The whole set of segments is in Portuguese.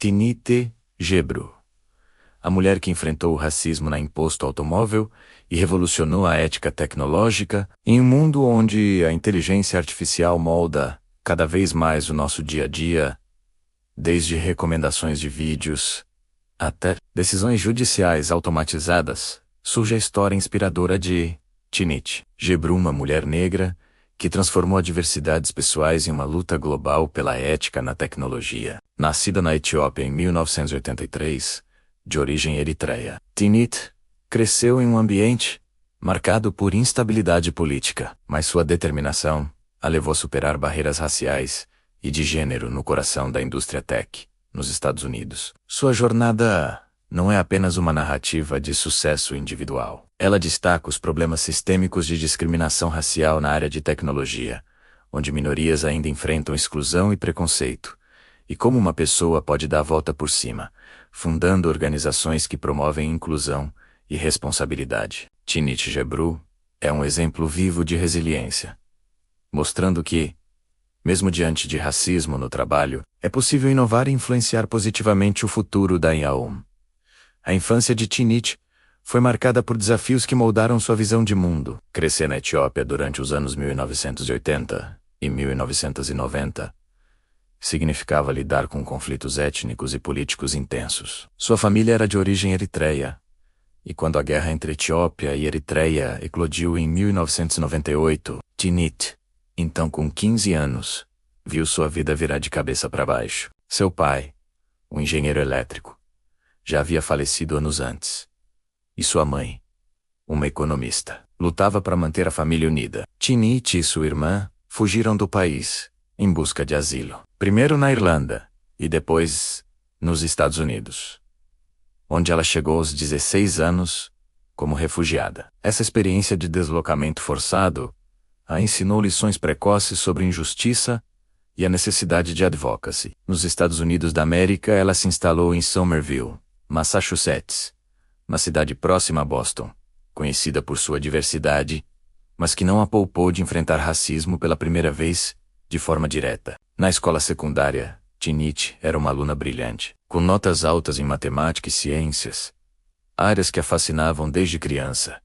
Tinit Gebru, a mulher que enfrentou o racismo na imposto automóvel e revolucionou a ética tecnológica em um mundo onde a inteligência artificial molda cada vez mais o nosso dia a dia, desde recomendações de vídeos até decisões judiciais automatizadas. Surge a história inspiradora de Tinit Gebru, uma mulher negra que transformou adversidades pessoais em uma luta global pela ética na tecnologia. Nascida na Etiópia em 1983, de origem eritreia, Tinit cresceu em um ambiente marcado por instabilidade política, mas sua determinação a levou a superar barreiras raciais e de gênero no coração da indústria tech, nos Estados Unidos. Sua jornada não é apenas uma narrativa de sucesso individual. Ela destaca os problemas sistêmicos de discriminação racial na área de tecnologia, onde minorias ainda enfrentam exclusão e preconceito, e como uma pessoa pode dar a volta por cima, fundando organizações que promovem inclusão e responsabilidade. Tinit Gebru é um exemplo vivo de resiliência, mostrando que, mesmo diante de racismo no trabalho, é possível inovar e influenciar positivamente o futuro da IAOM. A infância de Tinit foi marcada por desafios que moldaram sua visão de mundo. Crescer na Etiópia durante os anos 1980 e 1990 significava lidar com conflitos étnicos e políticos intensos. Sua família era de origem eritreia, e quando a guerra entre Etiópia e Eritreia eclodiu em 1998, Tinit, então com 15 anos, viu sua vida virar de cabeça para baixo. Seu pai, um engenheiro elétrico, já havia falecido anos antes. E sua mãe, uma economista, lutava para manter a família unida. Tinit e sua irmã fugiram do país, em busca de asilo. Primeiro na Irlanda, e depois nos Estados Unidos, onde ela chegou aos 16 anos, como refugiada. Essa experiência de deslocamento forçado a ensinou lições precoces sobre injustiça e a necessidade de advocacy. Nos Estados Unidos da América, ela se instalou em Somerville, Massachusetts, uma cidade próxima a Boston, conhecida por sua diversidade, mas que não a poupou de enfrentar racismo pela primeira vez de forma direta. Na escola secundária, Tinit era uma aluna brilhante, com notas altas em matemática e ciências, áreas que a fascinavam desde criança,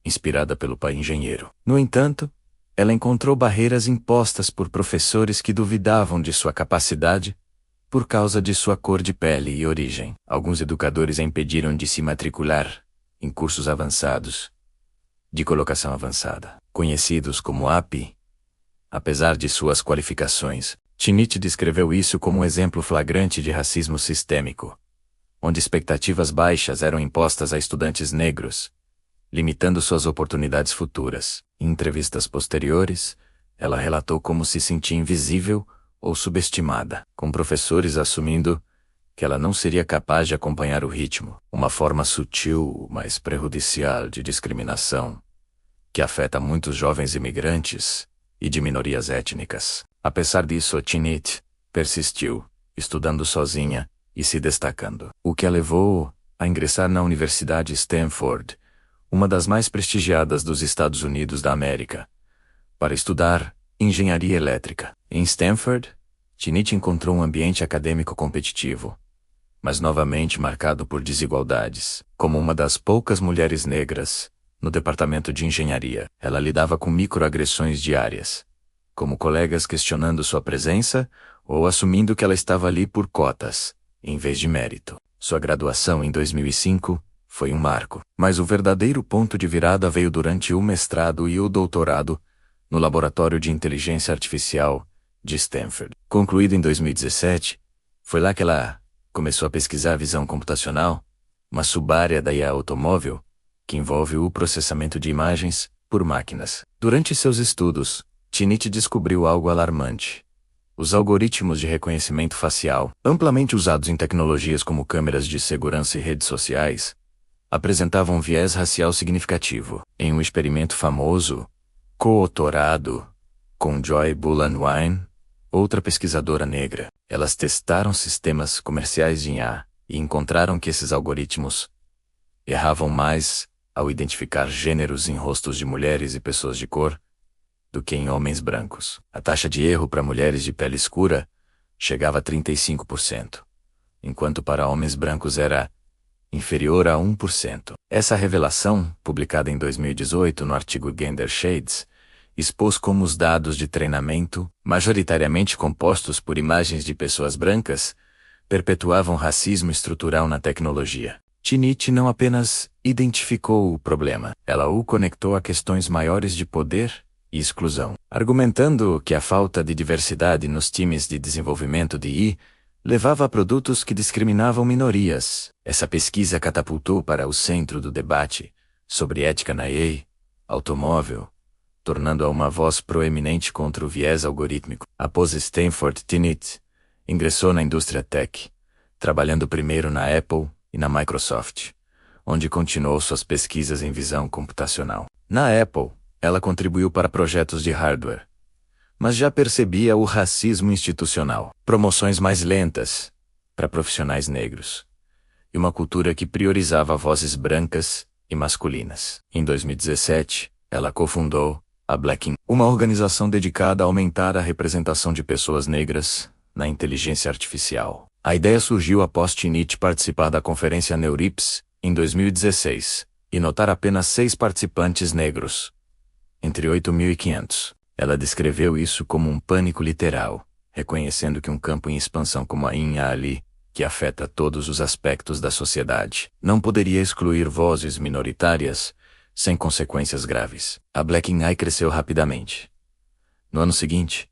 inspirada pelo pai engenheiro. No entanto, ela encontrou barreiras impostas por professores que duvidavam de sua capacidade por causa de sua cor de pele e origem. Alguns educadores a impediram de se matricular em cursos avançados, de colocação avançada, conhecidos como AP. Apesar de suas qualificações, Tinit descreveu isso como um exemplo flagrante de racismo sistêmico, onde expectativas baixas eram impostas a estudantes negros, limitando suas oportunidades futuras. Em entrevistas posteriores, ela relatou como se sentia invisível ou subestimada, com professores assumindo que ela não seria capaz de acompanhar o ritmo, uma forma sutil, mas prejudicial de discriminação, que afeta muitos jovens imigrantes e de minorias étnicas. Apesar disso, Tinit persistiu, estudando sozinha e se destacando, o que a levou a ingressar na Universidade Stanford, uma das mais prestigiadas dos Estados Unidos da América, para estudar engenharia elétrica. Em Stanford, Tinit encontrou um ambiente acadêmico competitivo, mas novamente marcado por desigualdades. Como uma das poucas mulheres negras no departamento de engenharia, ela lidava com microagressões diárias, como colegas questionando sua presença ou assumindo que ela estava ali por cotas, em vez de mérito. Sua graduação em 2005 foi um marco, mas o verdadeiro ponto de virada veio durante o mestrado e o doutorado no Laboratório de Inteligência Artificial de Stanford. Concluído em 2017, foi lá que ela começou a pesquisar visão computacional, uma subárea da IA automóvel que envolve o processamento de imagens por máquinas. Durante seus estudos, Tinit descobriu algo alarmante. Os algoritmos de reconhecimento facial, amplamente usados em tecnologias como câmeras de segurança e redes sociais, apresentavam um viés racial significativo. Em um experimento famoso, coautorado com Joy Bulanwine, outra pesquisadora negra, elas testaram sistemas comerciais de IA e encontraram que esses algoritmos erravam mais ao identificar gêneros em rostos de mulheres e pessoas de cor do que em homens brancos. A taxa de erro para mulheres de pele escura chegava a 35%, enquanto para homens brancos era inferior a 1%. Essa revelação, publicada em 2018 no artigo Gender Shades, expôs como os dados de treinamento, majoritariamente compostos por imagens de pessoas brancas, perpetuavam racismo estrutural na tecnologia. Trinity não apenas identificou o problema, ela o conectou a questões maiores de poder e exclusão, argumentando que a falta de diversidade nos times de desenvolvimento de AI levava a produtos que discriminavam minorias. Essa pesquisa catapultou para o centro do debate sobre ética na AI, automóvel, tornando-a uma voz proeminente contra o viés algorítmico. Após Stanford, Trinity ingressou na indústria tech, trabalhando primeiro na Apple e na Microsoft, onde continuou suas pesquisas em visão computacional. Na Apple, ela contribuiu para projetos de hardware, mas já percebia o racismo institucional, promoções mais lentas para profissionais negros, e uma cultura que priorizava vozes brancas e masculinas. Em 2017, ela cofundou a Blacking, uma organização dedicada a aumentar a representação de pessoas negras na inteligência artificial. A ideia surgiu após Trinity participar da conferência NeurIPS em 2016 e notar apenas 6 participantes negros, entre 8.500. Ela descreveu isso como um pânico literal, reconhecendo que um campo em expansão como a AI, que afeta todos os aspectos da sociedade, não poderia excluir vozes minoritárias sem consequências graves. A Blacking AI cresceu rapidamente. No ano seguinte,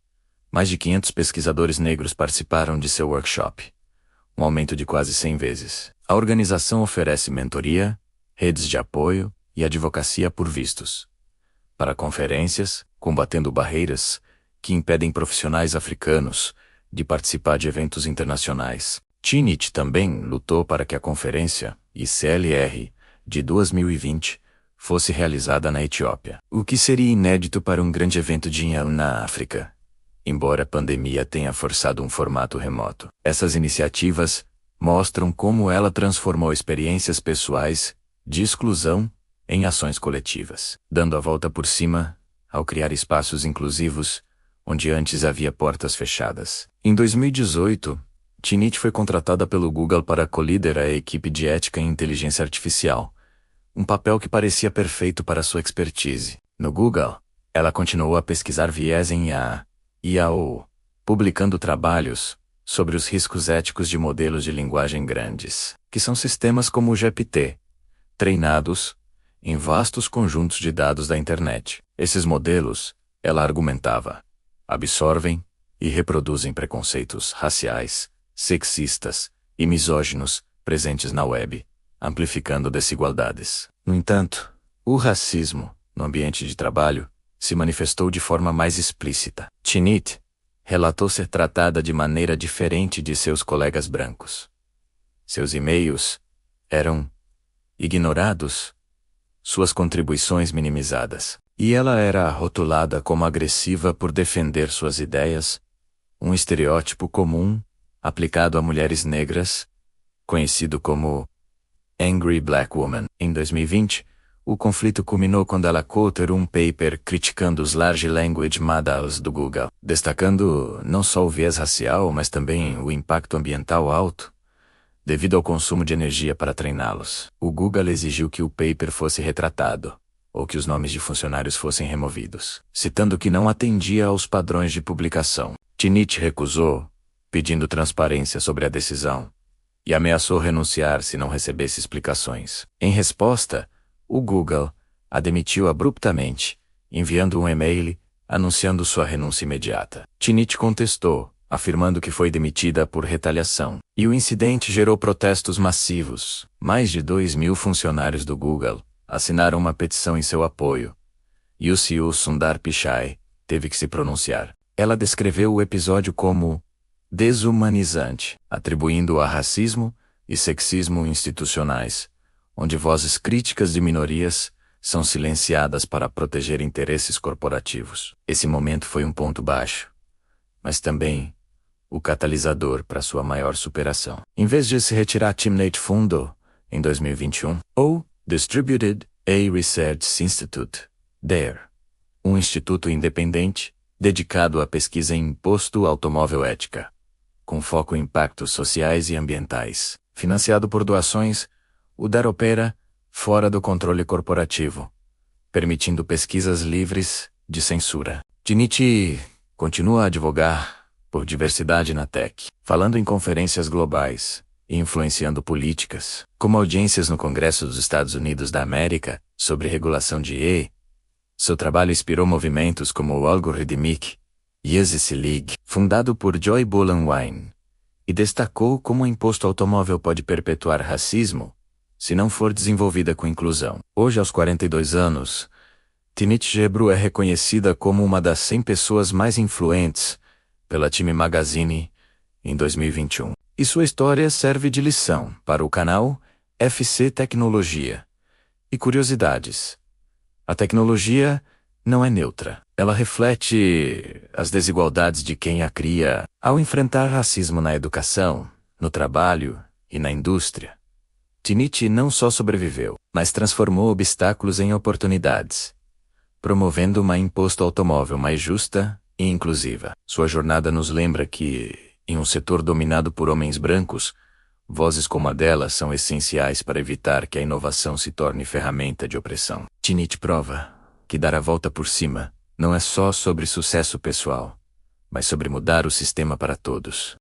mais de 500 pesquisadores negros participaram de seu workshop, um aumento de quase 100 vezes. A organização oferece mentoria, redes de apoio e advocacia por vistos para conferências, combatendo barreiras que impedem profissionais africanos de participar de eventos internacionais. Trinity também lutou para que a conferência ICLR de 2020 fosse realizada na Etiópia, o que seria inédito para um grande evento de AI na África, embora a pandemia tenha forçado um formato remoto. Essas iniciativas mostram como ela transformou experiências pessoais de exclusão em ações coletivas, dando a volta por cima ao criar espaços inclusivos onde antes havia portas fechadas. Em 2018, Trinity foi contratada pelo Google para co-liderar a equipe de ética em inteligência artificial, um papel que parecia perfeito para sua expertise. No Google, ela continuou a pesquisar viés em IA, IAO, publicando trabalhos sobre os riscos éticos de modelos de linguagem grandes, que são sistemas como o GPT, treinados em vastos conjuntos de dados da internet. Esses modelos, ela argumentava, absorvem e reproduzem preconceitos raciais, sexistas e misóginos presentes na web, amplificando desigualdades. No entanto, o racismo, no ambiente de trabalho, se manifestou de forma mais explícita. Trinity relatou ser tratada de maneira diferente de seus colegas brancos. Seus e-mails eram ignorados, suas contribuições minimizadas, e ela era rotulada como agressiva por defender suas ideias, um estereótipo comum aplicado a mulheres negras, conhecido como Angry Black Woman. Em 2020, o conflito culminou quando ela co-authorizou um paper criticando os Large Language Models do Google, destacando não só o viés racial, mas também o impacto ambiental alto, devido ao consumo de energia para treiná-los. O Google exigiu que o paper fosse retratado, ou que os nomes de funcionários fossem removidos, citando que não atendia aos padrões de publicação. Trinity recusou, pedindo transparência sobre a decisão, e ameaçou renunciar se não recebesse explicações. Em resposta, o Google a demitiu abruptamente, enviando um e-mail anunciando sua renúncia imediata. Trinity contestou, afirmando que foi demitida por retaliação, e o incidente gerou protestos massivos. Mais de 2.000 funcionários do Google assinaram uma petição em seu apoio, e o CEO Sundar Pichai teve que se pronunciar. Ela descreveu o episódio como desumanizante, atribuindo-o a racismo e sexismo institucionais, onde vozes críticas de minorias são silenciadas para proteger interesses corporativos. Esse momento foi um ponto baixo, mas também o catalisador para sua maior superação. Em vez de se retirar, Trinity fundou, em 2021, o Distributed AI Research Institute, DARE, um instituto independente dedicado à pesquisa em imposto automóvel ética, com foco em impactos sociais e ambientais. Financiado por doações, o DAR opera fora do controle corporativo, permitindo pesquisas livres de censura. TNIT continua a advogar por diversidade na tech, falando em conferências globais e influenciando políticas, como audiências no Congresso dos Estados Unidos da América sobre regulação de AI. Seu trabalho inspirou movimentos como o Algorithmic Usage League, fundado por Joy Bolenwine, e destacou como o imposto automóvel pode perpetuar racismo se não for desenvolvida com inclusão. Hoje, aos 42 anos, Tinit Gebru é reconhecida como uma das 100 pessoas mais influentes pela Time Magazine em 2021. E sua história serve de lição para o canal FC Tecnologia. E curiosidades. A tecnologia não é neutra. Ela reflete as desigualdades de quem a cria ao enfrentar racismo na educação, no trabalho e na indústria. Tinit não só sobreviveu, mas transformou obstáculos em oportunidades, promovendo uma imposto automóvel mais justa e inclusiva. Sua jornada nos lembra que, em um setor dominado por homens brancos, vozes como a dela são essenciais para evitar que a inovação se torne ferramenta de opressão. Tinit prova que dar a volta por cima não é só sobre sucesso pessoal, mas sobre mudar o sistema para todos.